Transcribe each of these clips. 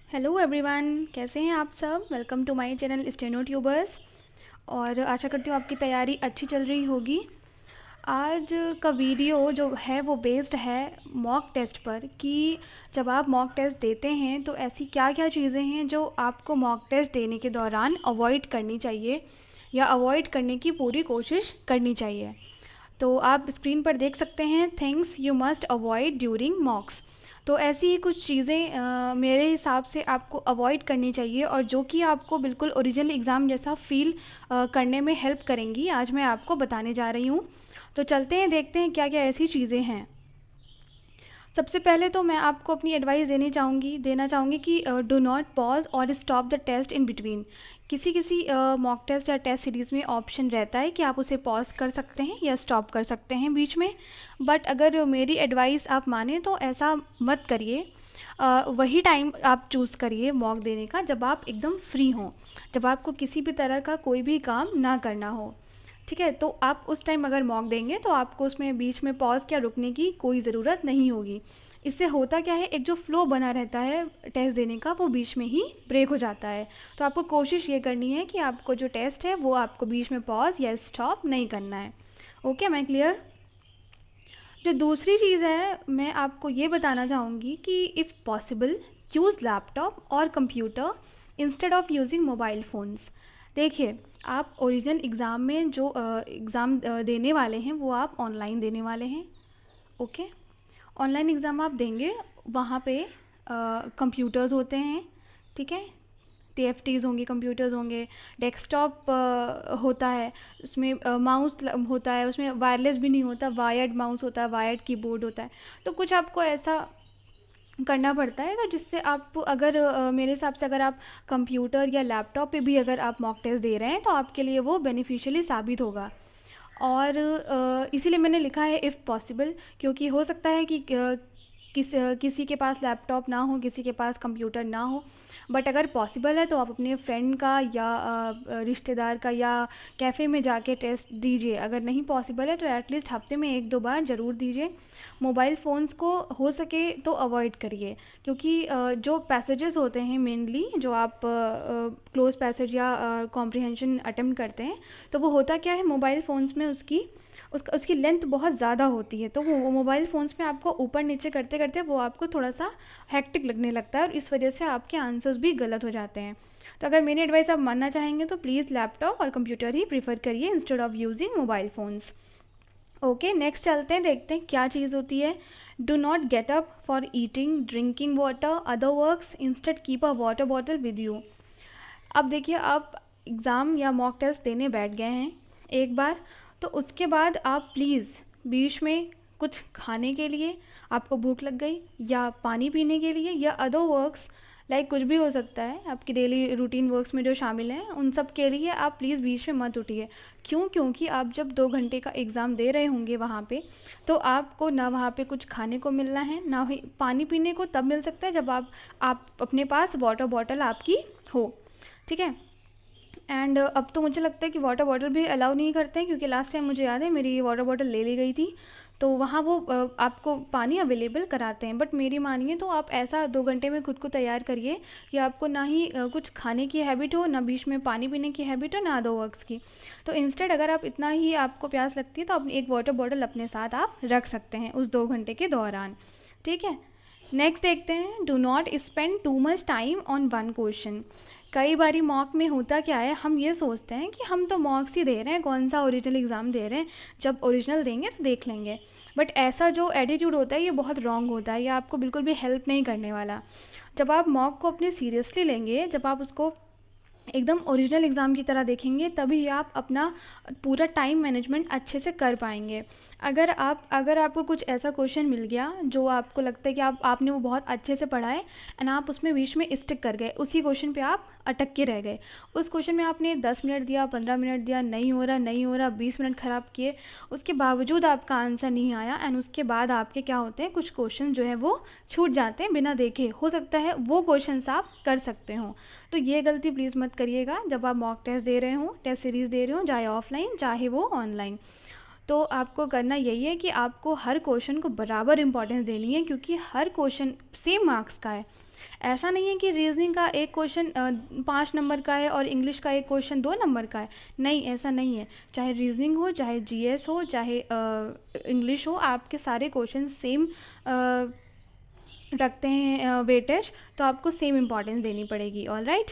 Hello everyone, कैसे हैं आप सब। Welcome to my channel Steno Tubers. और आशा करती हूँ आपकी तैयारी अच्छी चल रही होगी। आज का वीडियो जो है वो बेस्ड है मॉक टेस्ट पर कि जब आप मॉक टेस्ट देते हैं तो ऐसी क्या क्या चीज़ें हैं जो आपको मॉक टेस्ट देने के दौरान अवॉइड करनी चाहिए या अवॉइड करने की पूरी कोशिश करनी चाहिए। तो आप स्क्रीन पर देख सकते हैं things you must avoid during मॉक्स। तो ऐसी ही कुछ चीज़ें मेरे हिसाब से आपको अवॉइड करनी चाहिए और जो कि आपको बिल्कुल ओरिजिनल एग्ज़ाम जैसा फ़ील करने में हेल्प करेंगी, आज मैं आपको बताने जा रही हूँ। तो चलते हैं, देखते हैं क्या क्या ऐसी चीज़ें हैं। सबसे पहले तो मैं आपको अपनी एडवाइस देना चाहूँगी कि डू नॉट पॉज और stop the test in between. किसी किसी मॉक टेस्ट या टेस्ट सीरीज़ में ऑप्शन रहता है कि आप उसे पॉज कर सकते हैं या स्टॉप कर सकते हैं बीच में। बट अगर मेरी एडवाइस आप माने तो ऐसा मत करिए। वही टाइम आप चूज़ करिए मॉक देने का जब आप एकदम फ्री हों, जब आपको किसी भी तरह का कोई भी काम ना करना हो। ठीक है, तो आप उस टाइम अगर मॉक देंगे तो आपको उसमें बीच में पॉज क्या रुकने की कोई ज़रूरत नहीं होगी। इससे होता क्या है, एक जो फ्लो बना रहता है टेस्ट देने का वो बीच में ही ब्रेक हो जाता है। तो आपको कोशिश ये करनी है कि आपको जो टेस्ट है वो आपको बीच में पॉज या स्टॉप नहीं करना है। ओके, मैं क्लियर। जो दूसरी चीज़ है, मैं आपको ये बताना चाहूँगी कि इफ़ पॉसिबल यूज़ लैपटॉप और computer instead of using mobile phones. देखिए, आप ओरिजिनल एग्ज़ाम में जो एग्ज़ाम देने वाले हैं वो आप ऑनलाइन देने वाले हैं। ओके, ऑनलाइन एग्ज़ाम आप देंगे, वहाँ पे कंप्यूटर्स होते हैं। ठीक है, टीएफटीज़ होंगे, कंप्यूटर्स होंगे, डेस्कटॉप होता है, उसमें माउस होता है, उसमें वायरलेस भी नहीं होता, वायर्ड माउस होता है, वायर्ड कीबोर्ड होता है। तो कुछ आपको ऐसा करना पड़ता है तो जिससे आप अगर मेरे हिसाब से अगर आप कंप्यूटर या लैपटॉप पे भी अगर आप मॉक टेस्ट दे रहे हैं तो आपके लिए वो बेनिफिशियली साबित होगा। और इसीलिए मैंने लिखा है इफ़ पॉसिबल, क्योंकि हो सकता है कि किसी के पास लैपटॉप ना हो, किसी के पास कंप्यूटर ना हो। बट अगर पॉसिबल है तो आप अपने फ्रेंड का या रिश्तेदार का या कैफ़े में जाके टेस्ट दीजिए। अगर नहीं पॉसिबल है तो एटलीस्ट हफ्ते में 1-2 बार ज़रूर दीजिए। मोबाइल फ़ोन्स को हो सके तो अवॉइड करिए, क्योंकि जो पैसेजेस होते हैं मेनली जो आप क्लोज पैसेज या कॉम्प्रिहेंशन अटेम्प्ट करते हैं, तो वो होता क्या है मोबाइल फ़ोन्स में उसकी लेंथ बहुत ज़्यादा होती है। तो वो मोबाइल फ़ोन्स में आपको ऊपर नीचे करते करते वो आपको थोड़ा सा हेक्टिक लगने लगता है और इस वजह से आपके आंसर्स भी गलत हो जाते हैं। तो अगर मेरी एडवाइस आप मानना चाहेंगे तो प्लीज़ लैपटॉप और कंप्यूटर ही प्रीफर करिए instead of using mobile phones. Okay, next चलते हैं, देखते हैं क्या चीज़ होती है। Do not get up for eating drinking water other works, instead keep a water bottle with you. अब देखिए, आप एग्ज़ाम या मॉक टेस्ट देने बैठ गए हैं एक बार, तो उसके बाद आप प्लीज़ बीच में कुछ खाने के लिए, आपको भूख लग गई, या पानी पीने के लिए, या अदर वर्क्स लाइक कुछ भी हो सकता है आपकी डेली रूटीन वर्क्स में जो शामिल हैं, उन सब के लिए आप प्लीज़ बीच में मत उठिए। क्यों? क्योंकि आप जब 2 घंटे का एग्ज़ाम दे रहे होंगे वहाँ पे, तो आपको ना वहाँ पे कुछ खाने को मिलना है, ना ही पानी पीने को तब मिल सकता है जब आप अपने पास वाटर बॉटल आपकी हो। ठीक है, एंड अब तो मुझे लगता है कि वाटर बॉटल भी अलाउ नहीं करते हैं, क्योंकि लास्ट टाइम मुझे याद है मेरी वाटर बॉटल ले ली गई थी, तो वहाँ वो आपको पानी अवेलेबल कराते हैं। बट मेरी मानिए तो आप ऐसा 2 घंटे में खुद को तैयार करिए कि आपको ना ही कुछ खाने की हैबिट हो, ना बीच में पानी पीने की हैबिट हो, ना अदर वर्क्स की। तो इंस्टेड अगर आप इतना ही आपको प्यास लगती है तो आप एक वाटर बॉटल अपने साथ आप रख सकते हैं उस 2 घंटे के दौरान। ठीक है, नेक्स्ट देखते हैं। Do not spend too much time on one question. कई बारी मॉक में होता क्या है, हम ये सोचते हैं कि हम तो मॉक्स ही दे रहे हैं, कौन सा ओरिजिनल एग्ज़ाम दे रहे हैं, जब ओरिजिनल देंगे तो देख लेंगे। बट ऐसा जो एटीट्यूड होता है ये बहुत रॉन्ग होता है, ये आपको बिल्कुल भी हेल्प नहीं करने वाला। जब आप मॉक को अपने सीरियसली लेंगे, जब आप उसको एकदम ओरिजिनल एग्ज़ाम की तरह देखेंगे, तभी आप अपना पूरा टाइम मैनेजमेंट अच्छे से कर पाएंगे। अगर आपको कुछ ऐसा क्वेश्चन मिल गया जो आपको लगता है कि आपने वो बहुत अच्छे से पढ़ा है एंड आप उसमें बीच में स्टिक कर गए, उसी क्वेश्चन पे आप अटक के रह गए, उस क्वेश्चन में आपने 10 मिनट दिया, 15 मिनट दिया, नहीं हो रहा, 20 मिनट ख़राब किए, उसके बावजूद आपका आंसर नहीं आया एंड उसके बाद आपके क्या होते हैं, कुछ क्वेश्चन जो है वो छूट जाते हैं बिना देखे। हो सकता है वो क्वेश्चन आप कर सकते हो। तो ये गलती प्लीज़ मत करिएगा जब आप मॉक टेस्ट दे रहे हो, टेस्ट सीरीज़ दे रहे हो, चाहे ऑफलाइन चाहे वो ऑनलाइन। तो आपको करना यही है कि आपको हर क्वेश्चन को बराबर इम्पोर्टेंस देनी है, क्योंकि हर क्वेश्चन सेम मार्क्स का है। ऐसा नहीं है कि रीजनिंग का एक क्वेश्चन 5 नंबर का है और इंग्लिश का एक क्वेश्चन 2 नंबर का है। नहीं, ऐसा नहीं है। चाहे रीजनिंग हो, चाहे जीएस हो, चाहे इंग्लिश हो, आपके सारे क्वेश्चन सेम रखते हैं वेटेज, तो आपको सेम इम्पॉर्टेंस देनी पड़ेगी। ऑल राइट,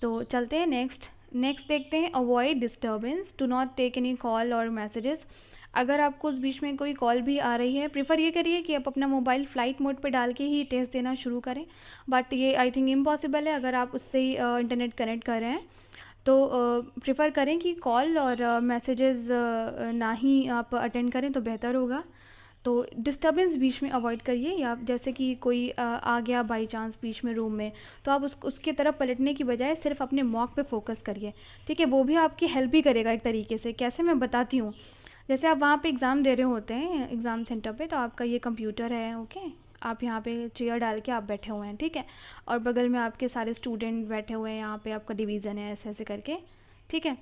तो चलते हैं नेक्स्ट देखते हैं। Avoid disturbance, do not take any call और मैसेजेस। अगर आपको उस बीच में कोई कॉल भी आ रही है, प्रीफर ये करिए कि आप अपना मोबाइल फ़्लाइट मोड पे डाल के ही टेस्ट देना शुरू करें। बट ये आई थिंक इम्पॉसिबल है अगर आप उससे ही इंटरनेट कनेक्ट कर रहे हैं। तो प्रेफर करें कि कॉल और मैसेजेस ना ही आप अटेंड करें तो बेहतर होगा। तो डिस्टर्बेंस बीच में अवॉइड करिए, या जैसे कि कोई आ गया बाई चांस बीच में रूम में, तो आप उसकी तरफ पलटने की बजाय सिर्फ अपने मॉक पे फोकस करिए। ठीक है, वो भी आपकी हेल्प ही करेगा एक तरीके से। कैसे, मैं बताती हूँ। जैसे आप वहाँ पे एग्ज़ाम दे रहे होते हैं एग्ज़ाम सेंटर पे, तो आपका ये कंप्यूटर है, ओके, आप यहाँ पे चेयर डाल के आप बैठे हुए हैं, ठीक है, और बगल में आपके सारे स्टूडेंट बैठे हुए हैं, यहाँ पे आपका डिवीज़न है ऐसे ऐसे करके, ठीक है।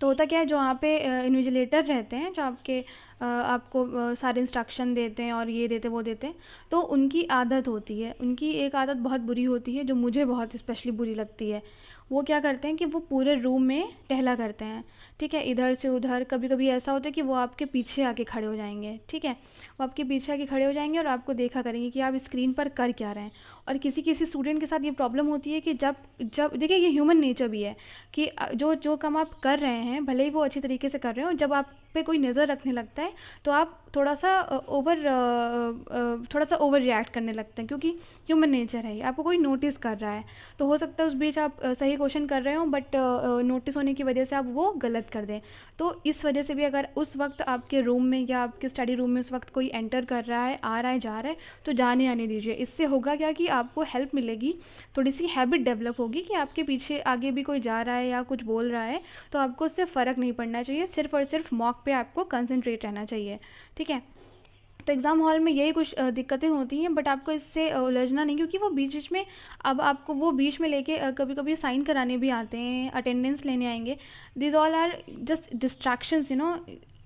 तो होता क्या है, जो वहाँ पे इन्विजिलेटर रहते हैं, जो आपको सारे इंस्ट्रक्शन देते हैं और ये देते वो देते हैं, तो उनकी आदत होती है, उनकी एक आदत बहुत बुरी होती है जो मुझे बहुत स्पेशली बुरी लगती है। वो क्या करते हैं कि वो पूरे रूम में टहला करते हैं, ठीक है, इधर से उधर। कभी कभी ऐसा होता है कि वो आपके पीछे आके खड़े हो जाएंगे, ठीक है, वो आपके पीछे आके खड़े हो जाएंगे और आपको देखा करेंगे कि आप स्क्रीन पर कर क्या रहे हैं। और किसी किसी स्टूडेंट के साथ ये प्रॉब्लम होती है कि जब जब देखिए, ये ह्यूमन नेचर भी है कि जो जो काम आप कर रहे हैं, भले ही वो अच्छी तरीके से कर रहे हो, जब आप पे कोई नज़र रखने लगता है तो आप थोड़ा सा ओवर रिएक्ट करने लगते हैं, क्योंकि ह्यूमन नेचर है, आपको कोई नोटिस कर रहा है। तो हो सकता है उस बीच आप सही क्वेश्चन कर रहे हो, बट नोटिस होने की वजह से आप वो गलत कर दें। तो इस वजह से भी अगर उस वक्त आपके रूम में या आपके स्टडी रूम में उस वक्त कोई एंटर कर रहा है, आ रहा है, जा रहा है, तो जाने आने दीजिए। इससे होगा क्या कि आपको हेल्प मिलेगी, थोड़ी सी हैबिट डेवलप होगी कि आपके पीछे आगे भी कोई जा रहा है या कुछ बोल रहा है, तो आपको उससे फ़र्क नहीं पड़ना चाहिए, सिर्फ़ और सिर्फ मॉक पे आपको कंसंट्रेट रहना चाहिए, ठीक है। तो एग्ज़ाम हॉल में यही कुछ दिक्कतें होती हैं, बट आपको इससे उलझना नहीं, क्योंकि वो बीच बीच में, अब आपको वो बीच में लेके कभी कभी साइन कराने भी आते हैं, अटेंडेंस लेने आएंगे। This all are just distractions, you know.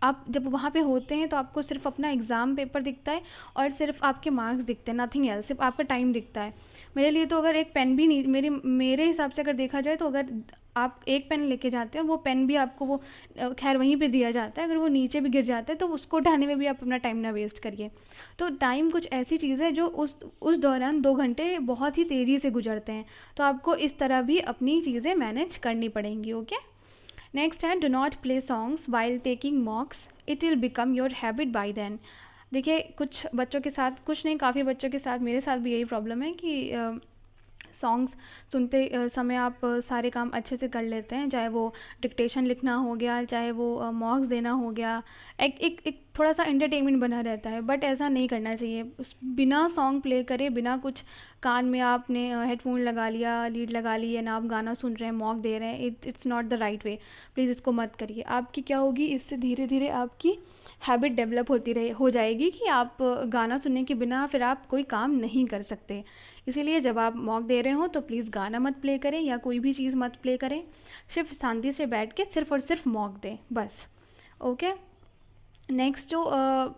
आप जब वहाँ पे होते हैं तो आपको सिर्फ अपना एग्ज़ाम पेपर दिखता है और सिर्फ आपके मार्क्स दिखते हैं, नथिंग एल्स, सिर्फ आपका टाइम दिखता है। मेरे लिए तो अगर एक पेन भी नहीं, मेरे हिसाब से अगर देखा जाए, तो अगर आप एक पेन लेके जाते हैं और वो पेन भी आपको वो खैर वहीं पे दिया जाता है, अगर वो नीचे भी गिर जाता है तो उसको उठाने में भी आप अपना टाइम ना वेस्ट करिए। तो टाइम कुछ ऐसी चीज़ है जो उस दौरान 2 घंटे बहुत ही तेज़ी से गुजरते हैं, तो आपको इस तरह भी अपनी चीज़ें मैनेज करनी पड़ेंगी, ओके। नेक्स्ट है, do not play songs while taking mocks, it will become your habit by then. देखिए, कुछ बच्चों के साथ, कुछ नहीं, काफ़ी बच्चों के साथ, मेरे साथ भी यही प्रॉब्लम है कि सॉन्ग्स सुनते समय आप सारे काम अच्छे से कर लेते हैं, चाहे वो डिक्टेशन लिखना हो गया, चाहे वो मॉक्स देना हो गया, एक थोड़ा सा एंटरटेनमेंट बना रहता है, बट ऐसा नहीं करना चाहिए। बिना सॉन्ग प्ले करे, बिना कुछ कान में आपने हेडफोन लगा लिया, लीड लगा ली, या ना आप गाना सुन रहे हैं, मॉक दे रहे हैं, it's not the right way. Please इसको मत करिए। आपकी क्या होगी, इससे धीरे धीरे आपकी हैबिट डेवलप हो जाएगी कि आप गाना सुनने के बिना फिर आप कोई काम नहीं कर सकते। इसीलिए जब आप मॉक दे रहे हो तो प्लीज़ गाना मत प्ले करें या कोई भी चीज़ मत प्ले करें, सिर्फ शांति से बैठ के सिर्फ और सिर्फ मॉक दें, बस, ओके। नेक्स्ट जो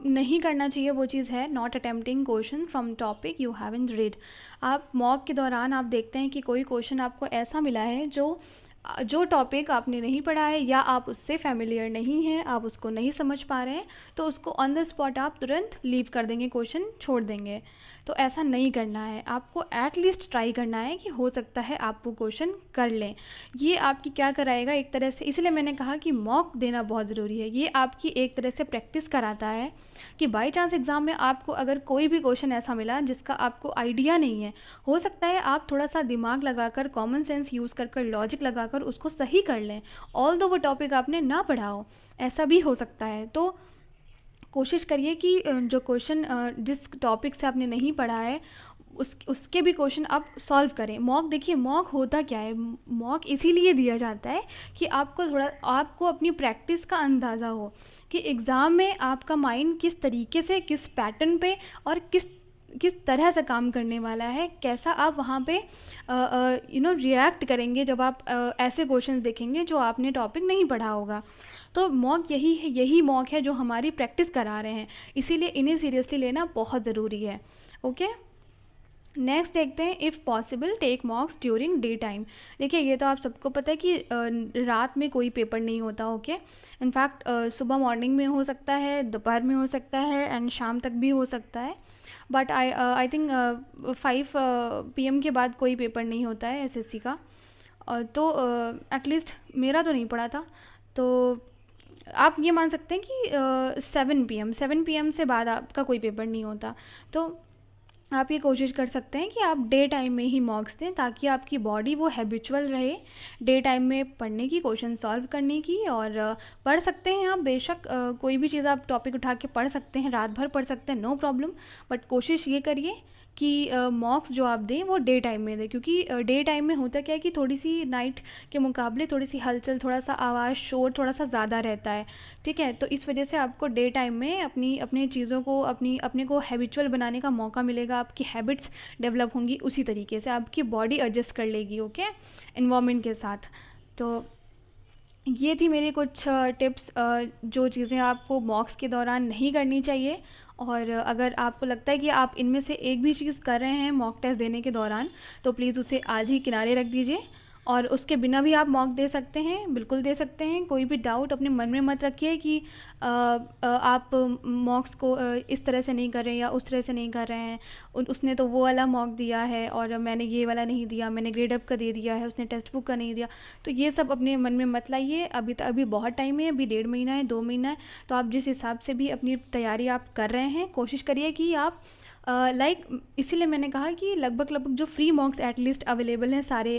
नहीं करना चाहिए वो चीज़ है, not attempting question from topic you haven't read. आप मॉक के दौरान आप देखते हैं कि कोई क्वेश्चन आपको ऐसा मिला है जो टॉपिक आपने नहीं पढ़ा है, या आप उससे फेमिलियर नहीं हैं, आप उसको नहीं समझ पा रहे हैं, तो उसको ऑन द स्पॉट आप तुरंत लीव कर देंगे, क्वेश्चन छोड़ देंगे। तो ऐसा नहीं करना है, आपको एटलीस्ट ट्राई करना है कि हो सकता है आप वो क्वेश्चन कर लें। ये आपकी क्या कराएगा एक तरह से, इसलिए मैंने कहा कि मॉक देना बहुत ज़रूरी है। ये आपकी एक तरह से प्रैक्टिस कराता है कि बाई चांस एग्ज़ाम में आपको अगर कोई भी क्वेश्चन ऐसा मिला जिसका आपको आइडिया नहीं है, हो सकता है आप थोड़ा सा दिमाग लगाकर, कॉमन सेंस यूज़ कर लॉजिक लगाकर उसको सही कर लें, ऑल दो वो टॉपिक आपने ना पढ़ा हो, ऐसा भी हो सकता है। तो कोशिश करिए कि जो क्वेश्चन जिस टॉपिक से आपने नहीं पढ़ा है उसके भी क्वेश्चन आप सॉल्व करें। मॉक, देखिए मॉक होता क्या है, मॉक इसीलिए दिया जाता है कि आपको अपनी प्रैक्टिस का अंदाज़ा हो कि एग्ज़ाम में आपका माइंड किस तरीके से, किस पैटर्न पे और किस किस तरह से काम करने वाला है, कैसा आप वहाँ पे रिएक्ट करेंगे जब आप ऐसे क्वेश्चंस देखेंगे जो आपने टॉपिक नहीं पढ़ा होगा। तो मॉक यही है, यही मॉक है जो हमारी प्रैक्टिस करा रहे हैं, इसीलिए इन्हें सीरियसली लेना बहुत ज़रूरी है। ओके, नेक्स्ट देखते हैं, if possible take mocks during day time. देखिए ये तो आप सबको पता है कि रात में कोई पेपर नहीं होता। ओके, इनफैक्ट सुबह मॉर्निंग में हो सकता है, दोपहर में हो सकता है एंड शाम तक भी हो सकता है, बट आई थिंक 5 PM के बाद कोई पेपर नहीं होता है SSC का। तो एटलीस्ट मेरा तो नहीं पड़ा था, तो आप ये मान सकते हैं कि 7 PM से बाद आपका कोई पेपर नहीं होता। तो आप ये कोशिश कर सकते हैं कि आप डे टाइम में ही मॉक्स दें, ताकि आपकी बॉडी वो हैबिचुअल रहे डे टाइम में पढ़ने की, क्वेश्चन सॉल्व करने की। और पढ़ सकते हैं आप बेशक, कोई भी चीज़ आप टॉपिक उठा के पढ़ सकते हैं, रात भर पढ़ सकते हैं, नो प्रॉब्लम। बट कोशिश ये करिए कि मॉक्स जो आप दें वो डे टाइम में दें, क्योंकि डे टाइम में होता क्या है कि थोड़ी सी नाइट के मुकाबले थोड़ी सी हलचल, थोड़ा सा आवाज़, शोर थोड़ा सा ज़्यादा रहता है। ठीक है, तो इस वजह से आपको डे टाइम में अपनी चीज़ों को अपने को हैबिचुअल बनाने का मौका मिलेगा, आपकी हैबिट्स डेवलप होंगी, उसी तरीके से आपकी बॉडी एडजस्ट कर लेगी। ओके, इन्वायरमेंट के साथ। तो ये थी मेरी कुछ टिप्स, जो चीज़ें आपको मॉक्स के दौरान नहीं करनी चाहिए। और अगर आपको लगता है कि आप इनमें से एक भी चीज़ कर रहे हैं मॉक टेस्ट देने के दौरान, तो प्लीज़ उसे आज ही किनारे रख दीजिए, और उसके बिना भी आप मॉक दे सकते हैं, बिल्कुल दे सकते हैं। कोई भी डाउट अपने मन में मत रखिए कि आप मॉक्स को इस तरह से नहीं कर रहे हैं या उस तरह से नहीं कर रहे हैं, उसने तो वो वाला मॉक दिया है और मैंने ये वाला नहीं दिया, मैंने ग्रेड अप का दे दिया है, उसने टेक्स्ट बुक का नहीं दिया। तो ये सब अपने मन में मत लाइए, अभी बहुत टाइम है, अभी 1.5 महीना है, 2 महीना है। तो आप जिस हिसाब से भी अपनी तैयारी आप कर रहे हैं, कोशिश करिए कि आप इसीलिए मैंने कहा कि लगभग जो फ्री मॉक्स एटलीस्ट अवेलेबल हैं सारे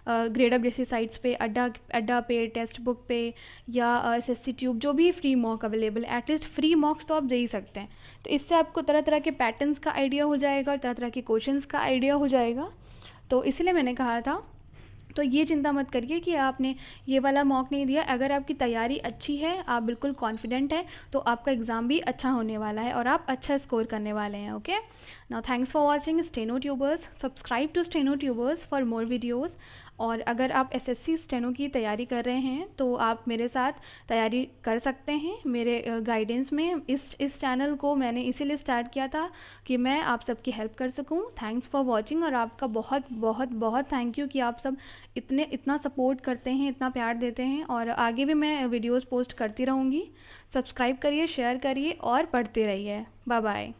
ग्रेडअप जैसी साइट्स पे, अड्डा पे, टेक्स्ट बुक पे, या SSC ट्यूब, जो भी फ्री मॉक अवेलेबल है, एटलीस्ट फ्री मॉक्स तो आप दे ही सकते हैं। तो इससे आपको तरह तरह के पैटर्न्स का आइडिया हो जाएगा, तरह तरह के क्वेश्चंस का आइडिया हो जाएगा। तो इसलिए मैंने कहा था, तो ये चिंता मत करिए कि आपने ये वाला मॉक नहीं दिया। अगर आपकी तैयारी अच्छी है, आप बिल्कुल कॉन्फिडेंट है, तो आपका एग्ज़ाम भी अच्छा होने वाला है और आप अच्छा स्कोर करने वाले हैं। Okay, now thanks for watching Steno Tubers. Subscribe to Steno Tubers for more videos. और अगर आप SSC स्टेनो की तैयारी कर रहे हैं, तो आप मेरे साथ तैयारी कर सकते हैं मेरे गाइडेंस में। इस चैनल को मैंने इसीलिए स्टार्ट किया था कि मैं आप सबकी हेल्प कर सकूं। थैंक्स फॉर वाचिंग, और आपका बहुत बहुत बहुत थैंक यू कि आप सब इतना सपोर्ट करते हैं, इतना प्यार देते हैं। और आगे भी मैं वीडियोस पोस्ट करती रहूँगी। सब्सक्राइब करिए, शेयर करिए और पढ़ते रहिए। Bye bye.